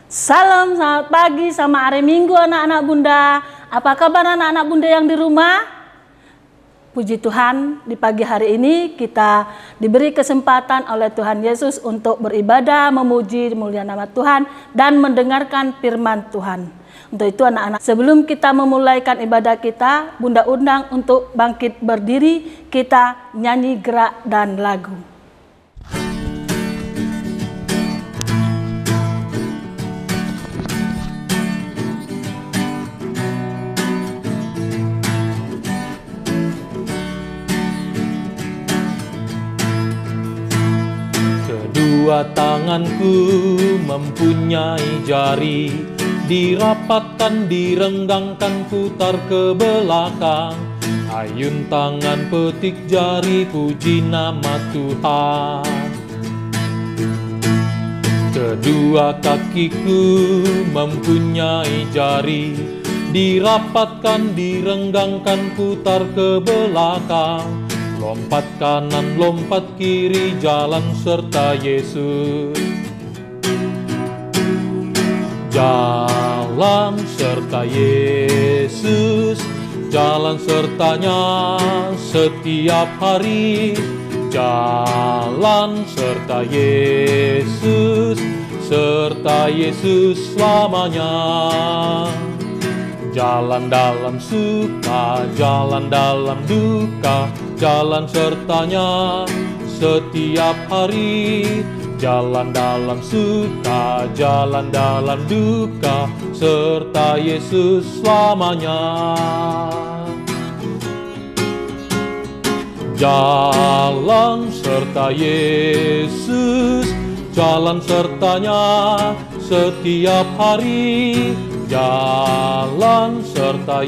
Salam, selamat pagi sama hari Minggu anak-anak Bunda. Apa kabar anak-anak Bunda yang di rumah? Puji Tuhan, di pagi hari ini kita diberi kesempatan oleh Tuhan Yesus untuk beribadah, memuji, mulia nama Tuhan, dan mendengarkan firman Tuhan. Untuk itu anak-anak, sebelum kita memulaikan ibadah kita, Bunda undang untuk bangkit berdiri, kita nyanyi gerak dan lagu. Kedua tanganku mempunyai jari, dirapatkan, direnggangkan, putar ke belakang. Ayun tangan, petik jari, puji nama Tuhan. Kedua kakiku mempunyai jari, dirapatkan, direnggangkan, putar ke belakang. Lompat kanan, lompat kiri, jalan serta Yesus. Jalan serta Yesus, jalan sertanya setiap hari. Jalan serta Yesus selamanya. Jalan dalam suka, jalan dalam duka, jalan sertanya setiap hari. Jalan dalam suka, jalan dalam duka, serta Yesus selamanya. Jalan serta Yesus, jalan sertanya setiap hari. Jalan serta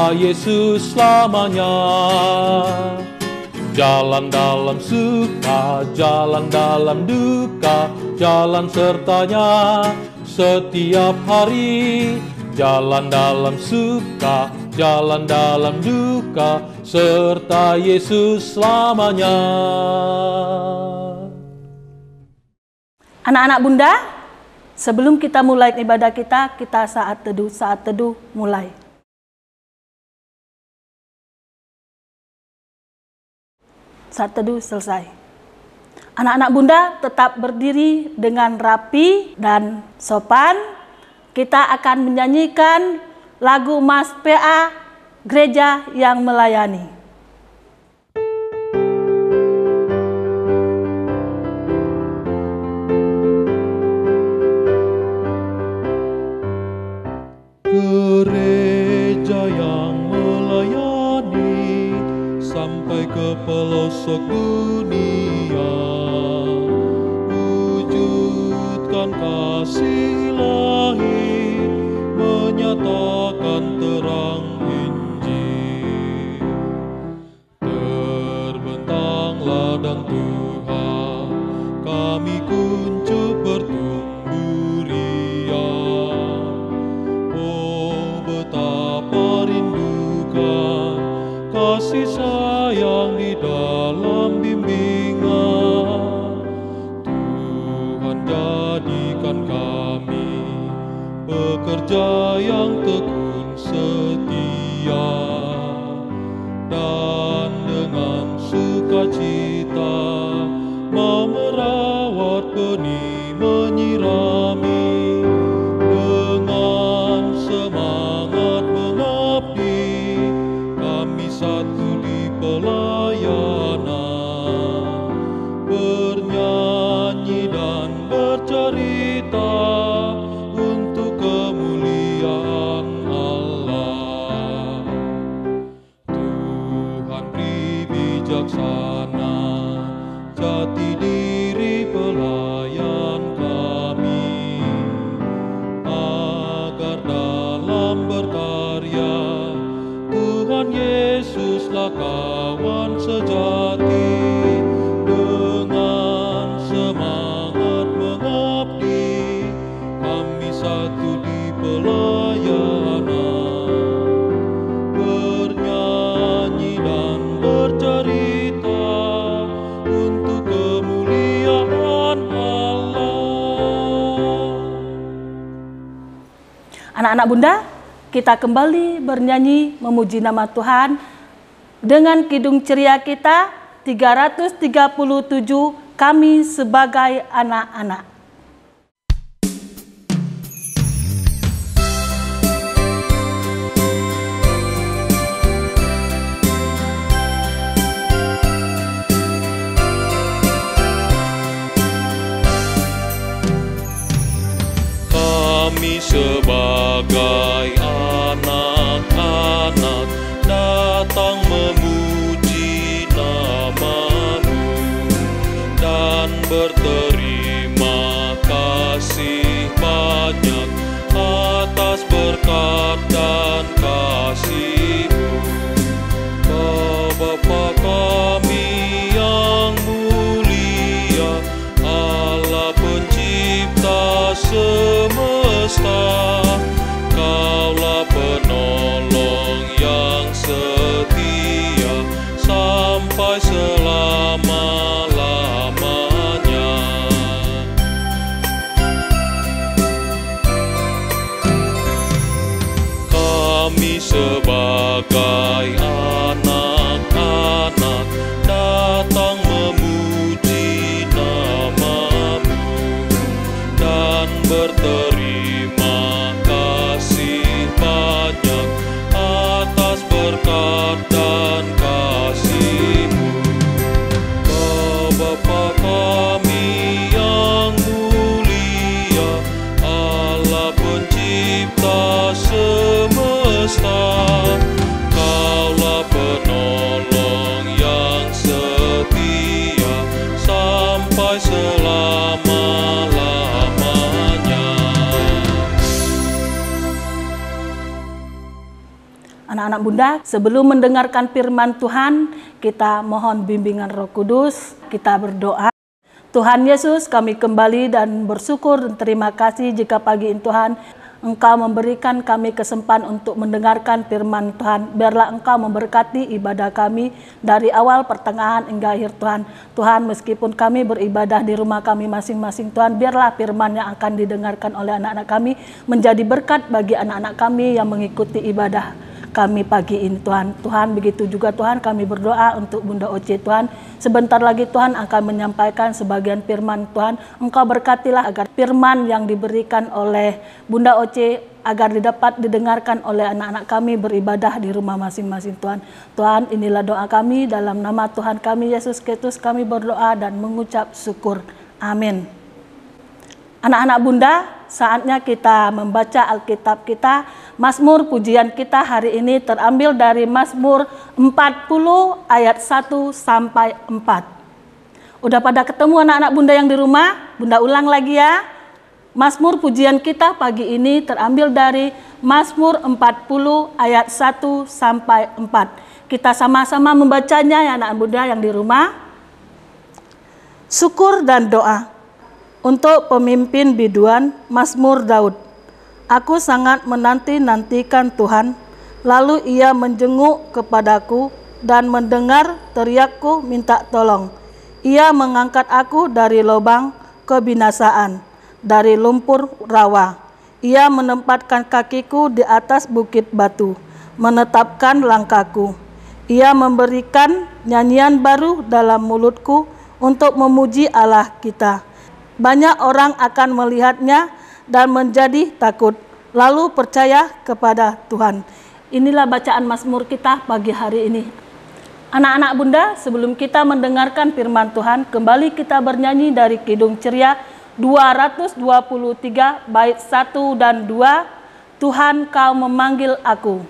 Yesus selamanya. Jalan dalam suka, jalan dalam duka, jalan sertanya setiap hari. Jalan dalam suka, jalan dalam duka, serta Yesus selamanya. Anak-anak Bunda, sebelum kita mulai ibadah kita saat teduh mulai. Saat teduh selesai. Anak-anak Bunda tetap berdiri dengan rapi dan sopan. Kita akan menyanyikan lagu Mas PA, Gereja yang Melayani. Gereja yang melayani sampai ke pelosok dunia, wujudkan kasih ilahi, menyatakan terang Injil. Terbentang ladang Tuhan, kami kuncup bertumbuh riang. Oh, betapa rindukan kasih sayang di dalam bimbingan. Tuhan jadikan kami pekerja yang tekun setia, dan dengan sukacita mau merawat benih, menyirami, dengan semangat mengabdi, kami satu di pelayanan, bernyanyi dan bercerita untuk kemuliaan Allah. Tuhan beri bijaksana, jati diri pelayan kami, agar dalam berkarya Tuhan Yesuslah kawan sejati. Dengan semangat mengabdi, kami satu di pelayanan, bernyanyi dan bercerita untuk kemuliaan Allah. Anak-anak Bunda, kita kembali bernyanyi memuji nama Tuhan dengan kidung ceria kita 337, Kami Sebagai Anak-anak. Kami sebagai anak-anak datang memuji nama-Mu dan berterima kasih banyak atas berkat dan kasih-Mu. Bapa kami yang mulia, Allah pencipta semesta, Kaulah penolong yang setia sampai selama-lamanya. Kami sebagai anak-anak datang memuji nama-Mu dan berterima kasih banyak atas berkat dan kasih-Mu. Bapa kami yang mulia, Allah pencipta semesta, Kaulah penolong yang setia sampai selama-lamanya. Anak-anak Bunda, sebelum mendengarkan firman Tuhan, kita mohon bimbingan Roh Kudus, kita berdoa. Tuhan Yesus, kami kembali dan bersyukur dan terima kasih jika pagi ini Tuhan, Engkau memberikan kami kesempatan untuk mendengarkan firman Tuhan. Biarlah Engkau memberkati ibadah kami dari awal, pertengahan, hingga akhir Tuhan. Tuhan, meskipun kami beribadah di rumah kami masing-masing Tuhan, biarlah firman yang akan didengarkan oleh anak-anak kami menjadi berkat bagi anak-anak kami yang mengikuti ibadah kami pagi ini Tuhan. Tuhan, begitu juga Tuhan kami berdoa untuk Bunda Oce Tuhan. Sebentar lagi Tuhan akan menyampaikan sebagian firman Tuhan. Engkau berkatilah agar firman yang diberikan oleh Bunda Oce agar dapat didengarkan oleh anak-anak kami beribadah di rumah masing-masing Tuhan. Tuhan, inilah doa kami dalam nama Tuhan kami Yesus Kristus kami berdoa dan mengucap syukur. Amin. Anak-anak Bunda, saatnya kita membaca Alkitab kita. Mazmur pujian kita hari ini terambil dari Mazmur 40 ayat 1 sampai 4. Udah pada ketemu anak-anak Bunda yang di rumah? Bunda ulang lagi ya. Mazmur pujian kita pagi ini terambil dari Mazmur 40 ayat 1 sampai 4. Kita sama-sama membacanya ya anak Bunda yang di rumah. Syukur dan doa. Untuk pemimpin biduan, Mazmur Daud. Aku sangat menanti-nantikan Tuhan, lalu Ia menjenguk kepadaku dan mendengar teriakku minta tolong. Ia mengangkat aku dari lubang kebinasaan, dari lumpur rawa. Ia menempatkan kakiku di atas bukit batu, menetapkan langkahku. Ia memberikan nyanyian baru dalam mulutku untuk memuji Allah kita. Banyak orang akan melihatnya dan menjadi takut, lalu percaya kepada Tuhan. Inilah bacaan Mazmur kita pagi hari ini. Anak-anak Bunda, sebelum kita mendengarkan firman Tuhan, kembali kita bernyanyi dari Kidung Ceria 223 bait 1 dan 2, Tuhan Kau memanggil aku.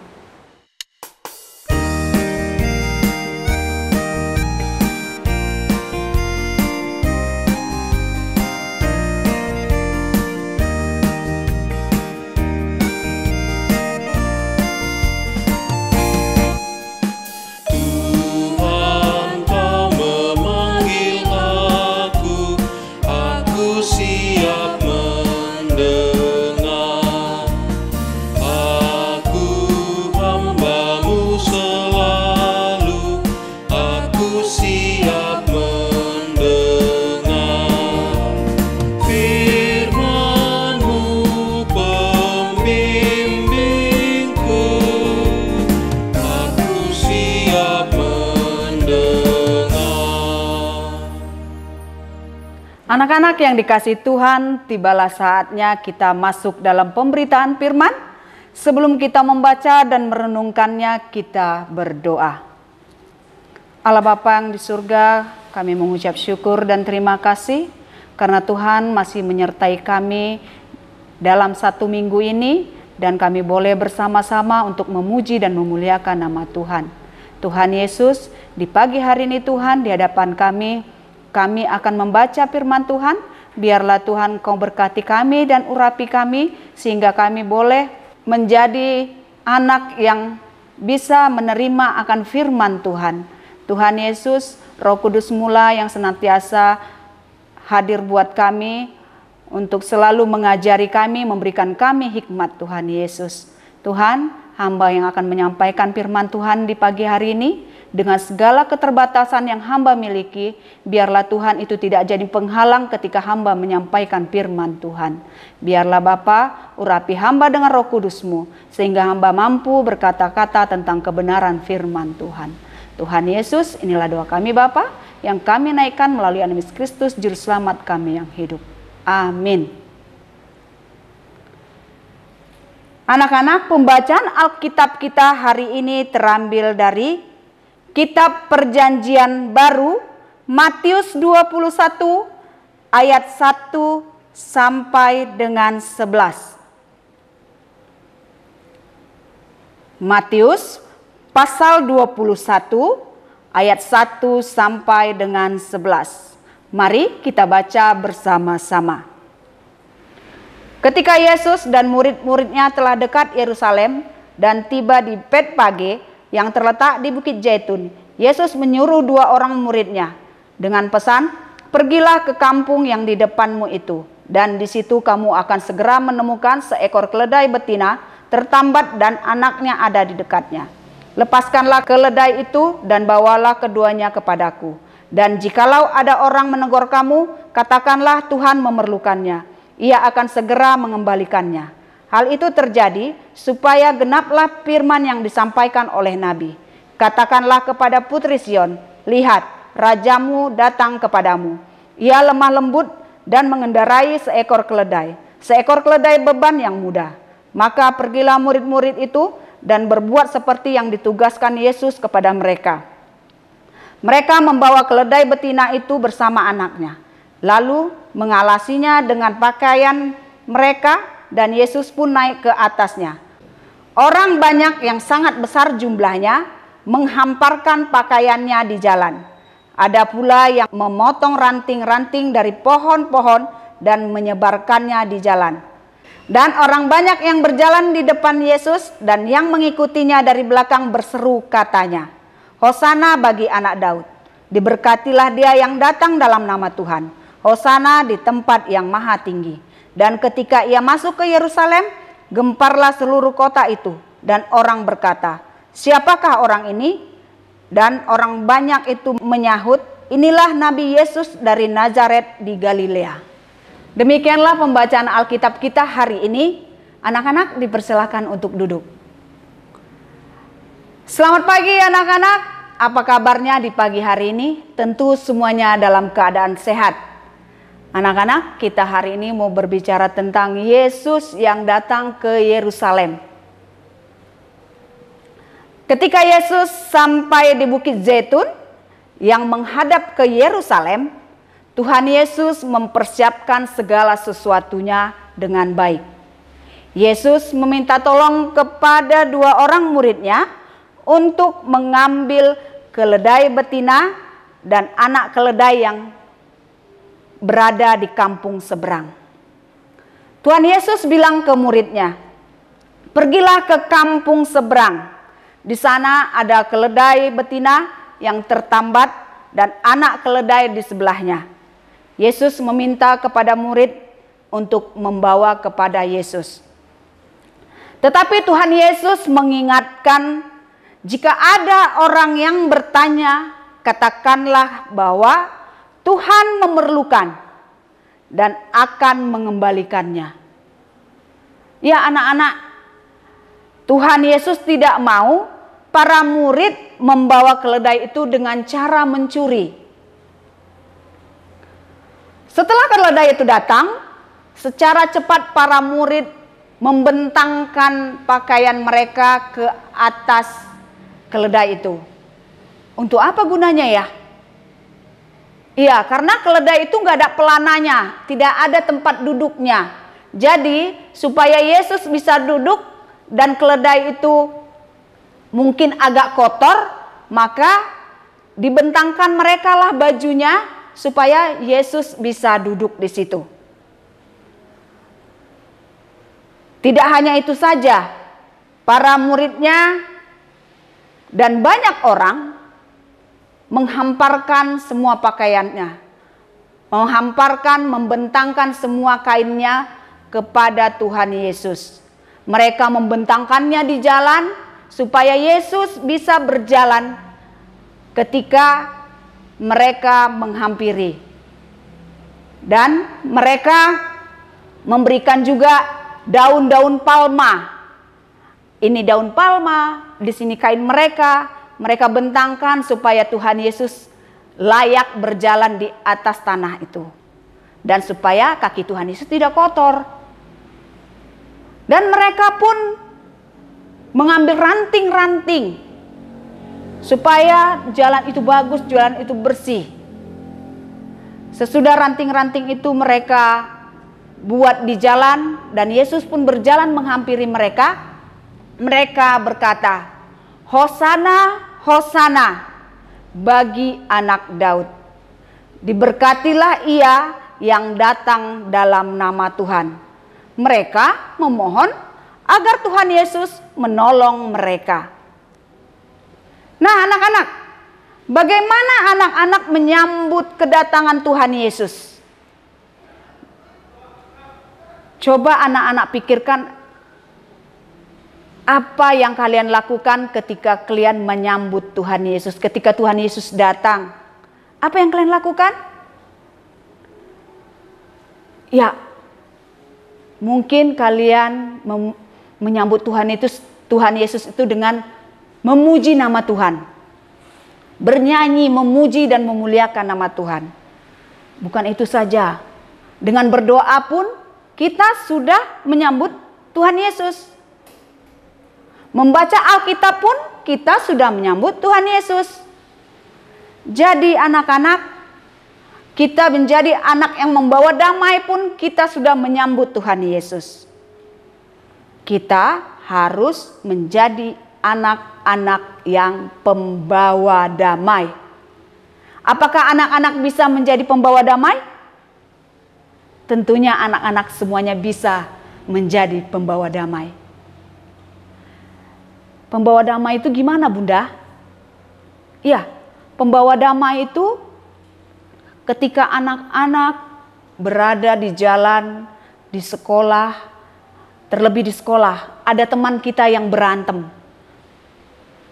Siap mendengar, aku Anak-anak yang dikasihi Tuhan, tibalah saatnya kita masuk dalam pemberitaan firman. Sebelum kita membaca dan merenungkannya, kita berdoa. Allah Bapa yang di surga, kami mengucap syukur dan terima kasih karena Tuhan masih menyertai kami dalam satu minggu ini, dan kami boleh bersama-sama untuk memuji dan memuliakan nama Tuhan. Tuhan Yesus, di pagi hari ini Tuhan, di hadapan kami akan membaca firman Tuhan. Biarlah Tuhan Kau berkati kami dan urapi kami, sehingga kami boleh menjadi anak yang bisa menerima akan firman Tuhan. Tuhan Yesus, Roh Kudus mula yang senantiasa hadir buat kami, untuk selalu mengajari kami, memberikan kami hikmat Tuhan Yesus. Tuhan, hamba yang akan menyampaikan firman Tuhan di pagi hari ini, dengan segala keterbatasan yang hamba miliki, biarlah Tuhan itu tidak jadi penghalang ketika hamba menyampaikan firman Tuhan. Biarlah Bapa urapi hamba dengan Roh Kudus-Mu, sehingga hamba mampu berkata-kata tentang kebenaran firman Tuhan. Tuhan Yesus, inilah doa kami Bapa, yang kami naikkan melalui Yesus Kristus, Juru Selamat kami yang hidup. Amin. Anak-anak, pembacaan Alkitab kita hari ini terambil dari Kitab Perjanjian Baru, Matius 21 ayat 1 sampai dengan 11. Matius pasal 21 ayat 1 sampai dengan 11. Mari kita baca bersama-sama. Ketika Yesus dan murid-muridnya telah dekat Yerusalem dan tiba di Betfage yang terletak di Bukit Zaitun, Yesus menyuruh 2 orang muridnya dengan pesan, "Pergilah ke kampung yang di depanmu itu, dan di situ kamu akan segera menemukan seekor keledai betina tertambat dan anaknya ada di dekatnya. Lepaskanlah keledai itu dan bawalah keduanya kepadaku. Dan jikalau ada orang menegur kamu, katakanlah Tuhan memerlukannya. Ia akan segera mengembalikannya." Hal itu terjadi supaya genaplah firman yang disampaikan oleh Nabi. "Katakanlah kepada putri Sion, lihat, rajamu datang kepadamu. Ia lemah lembut dan mengendarai seekor keledai beban yang mudah." Maka pergilah murid-murid itu dan berbuat seperti yang ditugaskan Yesus kepada mereka. Mereka membawa keledai betina itu bersama anaknya, lalu mengalasinya dengan pakaian mereka, dan Yesus pun naik ke atasnya. Orang banyak yang sangat besar jumlahnya menghamparkan pakaiannya di jalan. Ada pula yang memotong ranting-ranting dari pohon-pohon dan menyebarkannya di jalan. Dan orang banyak yang berjalan di depan Yesus dan yang mengikutinya dari belakang berseru katanya, "Hosana bagi anak Daud. Diberkatilah dia yang datang dalam nama Tuhan. Hosana di tempat yang maha tinggi." Dan ketika ia masuk ke Yerusalem, gemparlah seluruh kota itu, dan orang berkata, "Siapakah orang ini?" Dan orang banyak itu menyahut, "Inilah Nabi Yesus dari Nazaret di Galilea." Demikianlah pembacaan Alkitab kita hari ini. Anak-anak dipersilakan untuk duduk. Selamat pagi anak-anak. Apa kabarnya di pagi hari ini? Tentu semuanya dalam keadaan sehat. Anak-anak, kita hari ini mau berbicara tentang Yesus yang datang ke Yerusalem. Ketika Yesus sampai di Bukit Zaitun yang menghadap ke Yerusalem, Tuhan Yesus mempersiapkan segala sesuatunya dengan baik. Yesus meminta tolong kepada 2 orang muridnya untuk mengambil keledai betina dan anak keledai yang berada di kampung seberang. Tuhan Yesus bilang ke muridnya, "Pergilah ke kampung seberang. Di sana ada keledai betina yang tertambat dan anak keledai di sebelahnya." Yesus meminta kepada murid untuk membawa kepada Yesus. Tetapi Tuhan Yesus mengingatkan, jika ada orang yang bertanya, katakanlah bahwa Tuhan memerlukan dan akan mengembalikannya. Ya anak-anak, Tuhan Yesus tidak mau para murid membawa keledai itu dengan cara mencuri. Setelah keledai itu datang, secara cepat para murid membentangkan pakaian mereka ke atas keledai itu. Untuk apa gunanya ya? Iya, karena keledai itu nggak ada pelananya, tidak ada tempat duduknya. Jadi supaya Yesus bisa duduk dan keledai itu mungkin agak kotor, maka dibentangkan mereka lah bajunya supaya Yesus bisa duduk di situ. Tidak hanya itu saja, para muridnya dan banyak orang menghamparkan semua pakaiannya, membentangkan semua kainnya kepada Tuhan Yesus. Mereka membentangkannya di jalan supaya Yesus bisa berjalan ketika mereka menghampiri. Dan mereka memberikan juga daun-daun palma. Ini daun palma, di sini kain mereka bentangkan supaya Tuhan Yesus layak berjalan di atas tanah itu. Dan supaya kaki Tuhan Yesus tidak kotor. Dan mereka pun mengambil ranting-ranting supaya jalan itu bagus, jalan itu bersih. Sesudah ranting-ranting itu mereka buat di jalan dan Yesus pun berjalan menghampiri mereka. Mereka berkata, "Hosana, Hosana bagi anak Daud. Diberkatilah ia yang datang dalam nama Tuhan." Mereka memohon agar Tuhan Yesus menolong mereka. Nah, anak-anak, bagaimana anak-anak menyambut kedatangan Tuhan Yesus? Coba anak-anak pikirkan apa yang kalian lakukan ketika kalian menyambut Tuhan Yesus, ketika Tuhan Yesus datang. Apa yang kalian lakukan? Ya, mungkin kalian menyambut Tuhan Yesus itu dengan memuji nama Tuhan. Bernyanyi, memuji dan memuliakan nama Tuhan. Bukan itu saja. Dengan berdoa pun kita sudah menyambut Tuhan Yesus. Membaca Alkitab pun kita sudah menyambut Tuhan Yesus. Jadi anak-anak, kita menjadi anak yang membawa damai pun kita sudah menyambut Tuhan Yesus. Kita harus menjadi anak-anak yang pembawa damai. Apakah anak-anak bisa menjadi pembawa damai? Tentunya anak-anak semuanya bisa menjadi pembawa damai. Pembawa damai itu gimana, Bunda? Iya, pembawa damai itu ketika anak-anak berada di jalan, di sekolah, terlebih di sekolah, ada teman kita yang berantem.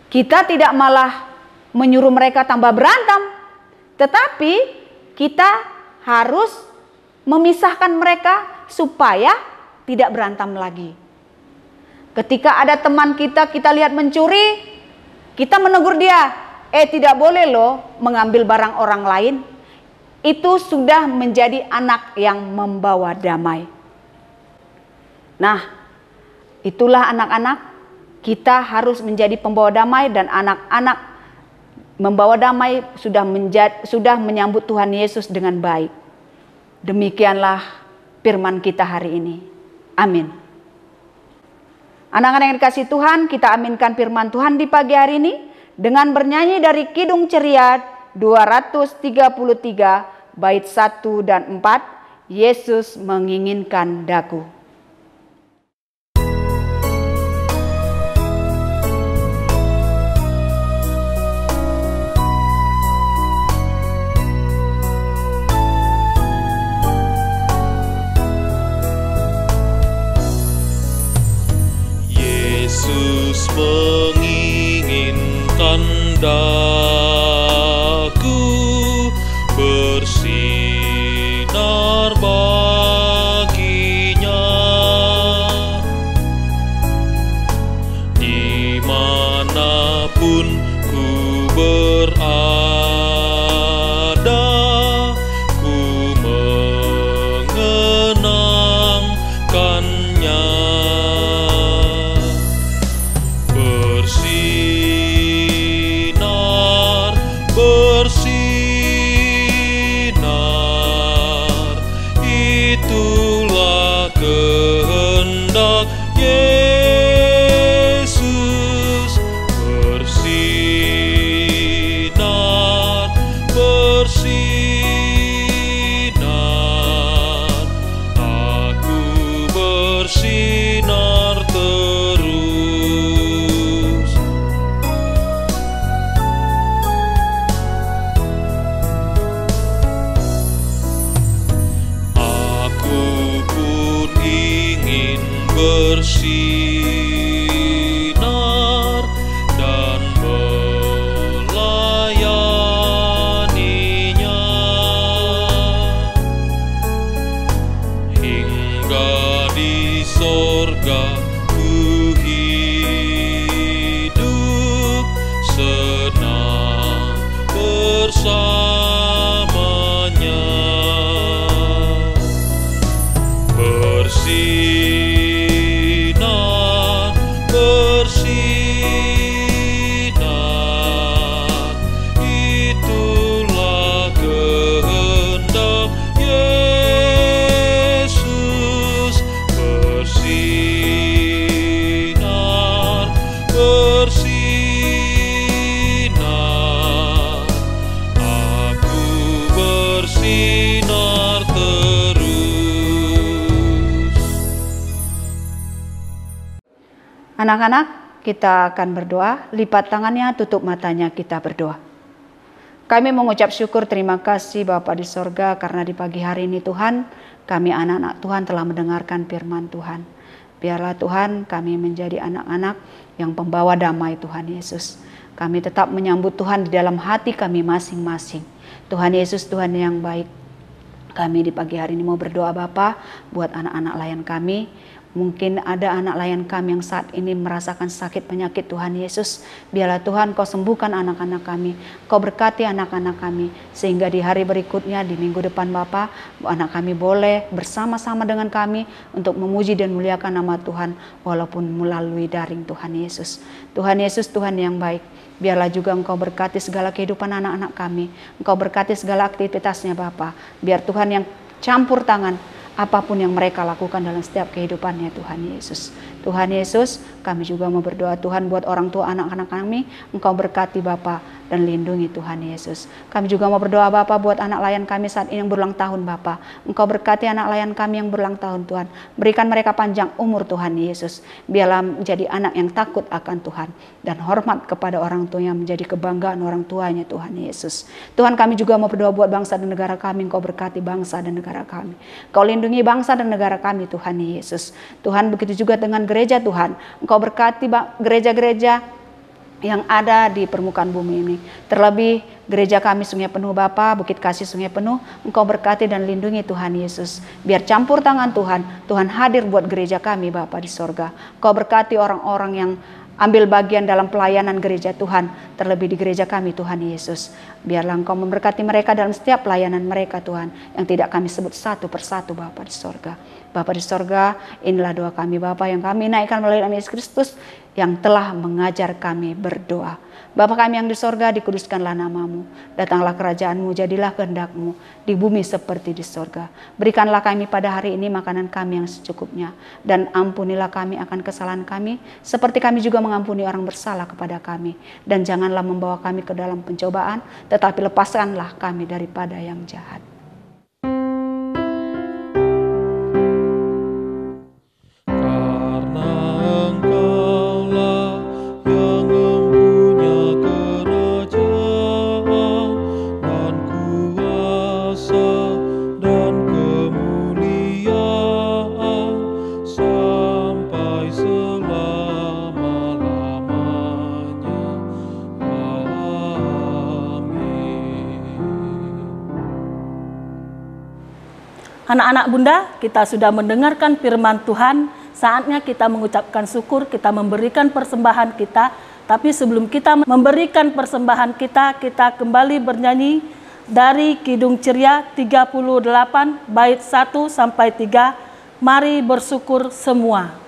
Kita tidak malah menyuruh mereka tambah berantem, tetapi kita harus memisahkan mereka supaya tidak berantem lagi. Ketika ada teman kita lihat mencuri, kita menegur dia, tidak boleh loh mengambil barang orang lain. Itu sudah menjadi anak yang membawa damai. Nah, itulah anak-anak, kita harus menjadi pembawa damai dan anak-anak membawa damai sudah menyambut Tuhan Yesus dengan baik. Demikianlah firman kita hari ini. Amin. Anak-anak yang dikasihi Tuhan, kita aminkan firman Tuhan di pagi hari ini dengan bernyanyi dari Kidung Ceria 233 bait 1 dan 4, Yesus menginginkan daku. Yesus menginginkan daku bersinar baginya. bersinar, aku bersinar terus. Aku pun ingin bersinar dan melayaninya hingga di sorga ku hidup senang bersamanya. Bersinar, bersinar, itulah kehendak Yesus. Bersinar, bersinar, aku bersinar terus. Anak-anak, kita akan berdoa, lipat tangannya, tutup matanya, kita berdoa. Kami mengucap syukur, terima kasih Bapa di sorga, karena di pagi hari ini Tuhan, kami anak-anak Tuhan telah mendengarkan firman Tuhan. Biarlah Tuhan kami menjadi anak-anak yang pembawa damai Tuhan Yesus. Kami tetap menyambut Tuhan di dalam hati kami masing-masing. Tuhan Yesus, Tuhan yang baik. Kami di pagi hari ini mau berdoa Bapa buat anak-anak layan kami. Mungkin ada anak layan kami yang saat ini merasakan sakit penyakit Tuhan Yesus. Biarlah Tuhan Kau sembuhkan anak-anak kami. Kau berkati anak-anak kami. Sehingga di hari berikutnya, di minggu depan Bapa, anak kami boleh bersama-sama dengan kami untuk memuji dan muliakan nama Tuhan. Walaupun melalui daring Tuhan Yesus. Tuhan Yesus, Tuhan yang baik. Biarlah juga Engkau berkati segala kehidupan anak-anak kami. Engkau berkati segala aktivitasnya Bapa. Biar Tuhan yang campur tangan apapun yang mereka lakukan dalam setiap kehidupannya Tuhan Yesus. Tuhan Yesus, kami juga mau berdoa Tuhan buat orang tua anak-anak kami. Engkau berkati Bapa dan lindungi Tuhan Yesus. Kami juga mau berdoa Bapa buat anak layan kami saat ini yang berulang tahun Bapa. Engkau berkati anak layan kami yang berulang tahun Tuhan. Berikan mereka panjang umur Tuhan Yesus. Biarlah menjadi anak yang takut akan Tuhan. Dan hormat kepada orang tua yang menjadi kebanggaan orang tuanya Tuhan Yesus. Tuhan kami juga mau berdoa buat bangsa dan negara kami. Engkau berkati bangsa dan negara kami. Kau lindungi bangsa dan negara kami Tuhan Yesus. Tuhan begitu juga dengan gereja Tuhan. Engkau berkati gereja-gereja yang ada di permukaan bumi ini. Terlebih gereja kami Sungai Penuh Bapa, Bukit Kasih Sungai Penuh, Engkau berkati dan lindungi Tuhan Yesus. Biar campur tangan Tuhan, Tuhan hadir buat gereja kami Bapa di sorga. Engkau berkati orang-orang yang ambil bagian dalam pelayanan gereja Tuhan, terlebih di gereja kami Tuhan Yesus. Biarlah Engkau memberkati mereka dalam setiap pelayanan mereka Tuhan, yang tidak kami sebut satu persatu Bapa di sorga. Bapa di sorga, inilah doa kami Bapa yang kami naikkan melalui nama Yesus Kristus yang telah mengajar kami berdoa. Bapa kami yang di sorga, dikuduskanlah namamu. Datanglah kerajaanmu, jadilah kehendak-mu di bumi seperti di sorga. Berikanlah kami pada hari ini makanan kami yang secukupnya. Dan ampunilah kami akan kesalahan kami, seperti kami juga mengampuni orang bersalah kepada kami. Dan janganlah membawa kami ke dalam pencobaan, tetapi lepaskanlah kami daripada yang jahat. Anak-anak Bunda, kita sudah mendengarkan firman Tuhan. Saatnya kita mengucapkan syukur, kita memberikan persembahan kita. Tapi sebelum kita memberikan persembahan kita kembali bernyanyi dari Kidung Ceria 38 bait 1 sampai 3. Mari bersyukur semua.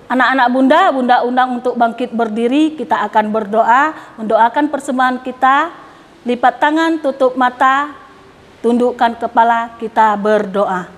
Anak-anak Bunda undang untuk bangkit berdiri. Kita akan berdoa, mendoakan persembahan kita. Lipat tangan, tutup mata, tundukkan kepala, kita berdoa.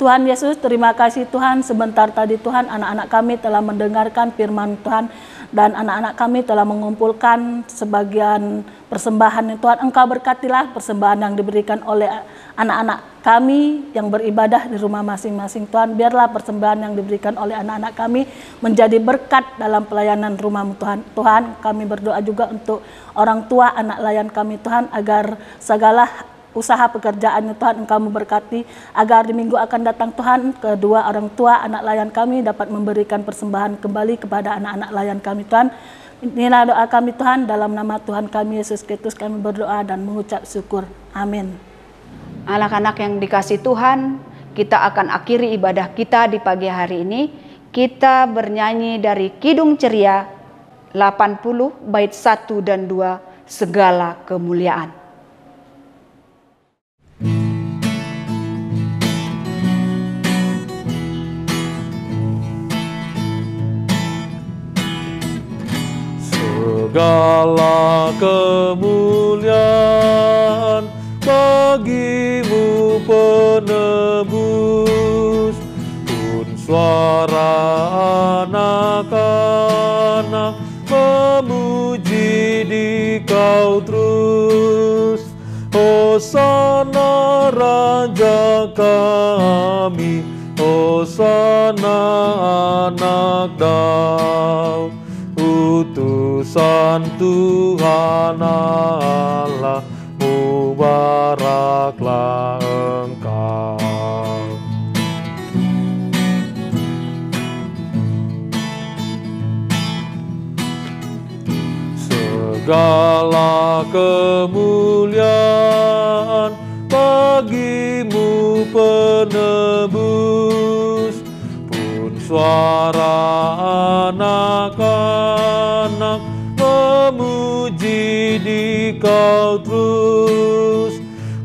Tuhan Yesus, terima kasih Tuhan, sebentar tadi Tuhan anak-anak kami telah mendengarkan firman Tuhan, dan anak-anak kami telah mengumpulkan sebagian persembahan Tuhan. Engkau berkatilah persembahan yang diberikan oleh anak-anak kami yang beribadah di rumah masing-masing Tuhan. Biarlah persembahan yang diberikan oleh anak-anak kami menjadi berkat dalam pelayanan rumah Tuhan. Tuhan, kami berdoa juga untuk orang tua anak layan kami Tuhan, agar segala usaha pekerjaannya Tuhan Engkau memberkati, agar di minggu akan datang Tuhan kedua orang tua anak layan kami dapat memberikan persembahan kembali kepada anak-anak layan kami Tuhan. Inilah doa kami Tuhan, dalam nama Tuhan kami Yesus Kristus kami berdoa dan mengucap syukur. Amin. Anak-anak yang dikasih Tuhan, kita akan akhiri ibadah kita di pagi hari ini. Kita bernyanyi dari Kidung Ceria 80 bait 1 dan 2, Segala Kemuliaan. Segala kemuliaan bagimu penebus, pun suara anak-anak memuji di kau terus. Hosana Raja kami, Hosana anak Daud, utusan Tuhan Allah, mubaraklah Engkau. Segala kemuliaan bagimu penebus, pun suara anak-anak memuji di kau terus.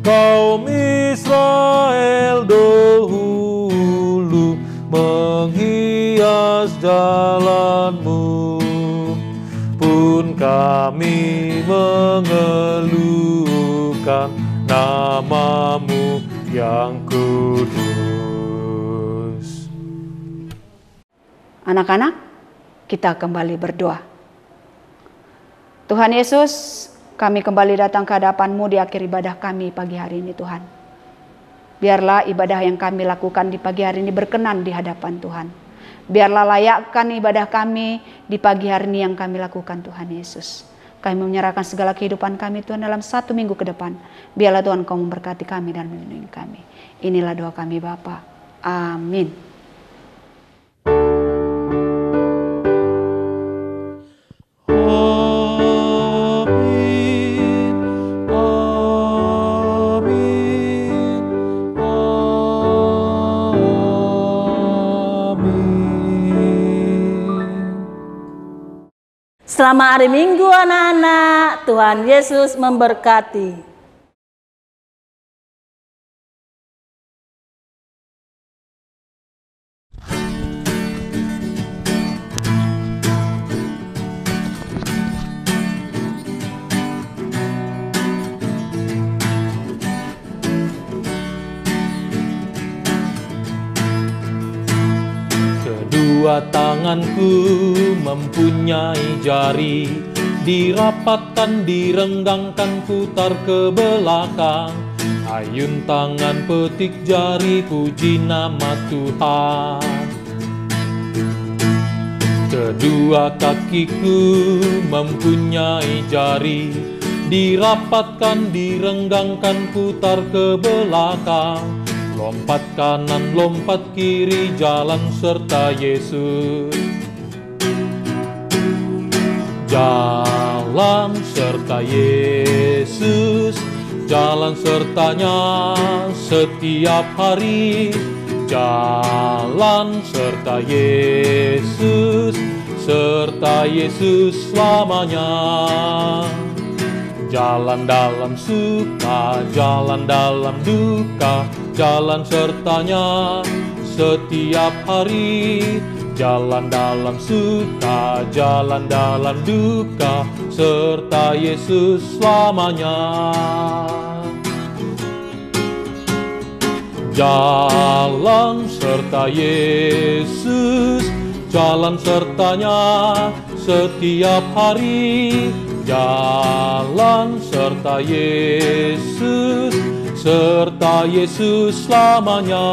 Kaum Israel dahulu menghias jalanmu, pun kami mengeluhkan namamu yang kudus. Anak-anak, kita kembali berdoa. Tuhan Yesus, kami kembali datang ke hadapan-Mu di akhir ibadah kami pagi hari ini Tuhan. Biarlah ibadah yang kami lakukan di pagi hari ini berkenan di hadapan Tuhan. Biarlah layakkan ibadah kami di pagi hari ini yang kami lakukan Tuhan Yesus. Kami menyerahkan segala kehidupan kami Tuhan dalam 1 minggu ke depan. Biarlah Tuhan Kau memberkati kami dan melindungi kami. Inilah doa kami Bapa. Amin. Selamat hari Minggu anak-anak, Tuhan Yesus memberkati. Kedua tanganku mempunyai jari, dirapatkan, direnggangkan, putar ke belakang. Ayun tangan, petik jari, puji nama Tuhan. Kedua kakiku mempunyai jari, dirapatkan, direnggangkan, putar ke belakang. Lompat kanan, lompat kiri, jalan serta Yesus. Jalan serta Yesus, jalan sertanya setiap hari. Jalan serta Yesus, serta Yesus selamanya. Jalan dalam suka, jalan dalam duka, jalan sertanya setiap hari. Jalan dalam suka, jalan dalam duka, serta Yesus selamanya. Jalan serta Yesus, jalan sertanya setiap hari. Jalan serta Yesus, serta Yesus selamanya.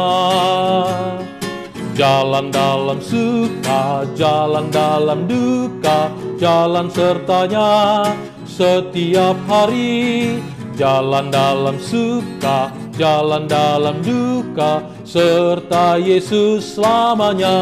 Jalan dalam suka, jalan dalam duka, jalan sertanya setiap hari. Jalan dalam suka, jalan dalam duka, serta Yesus selamanya.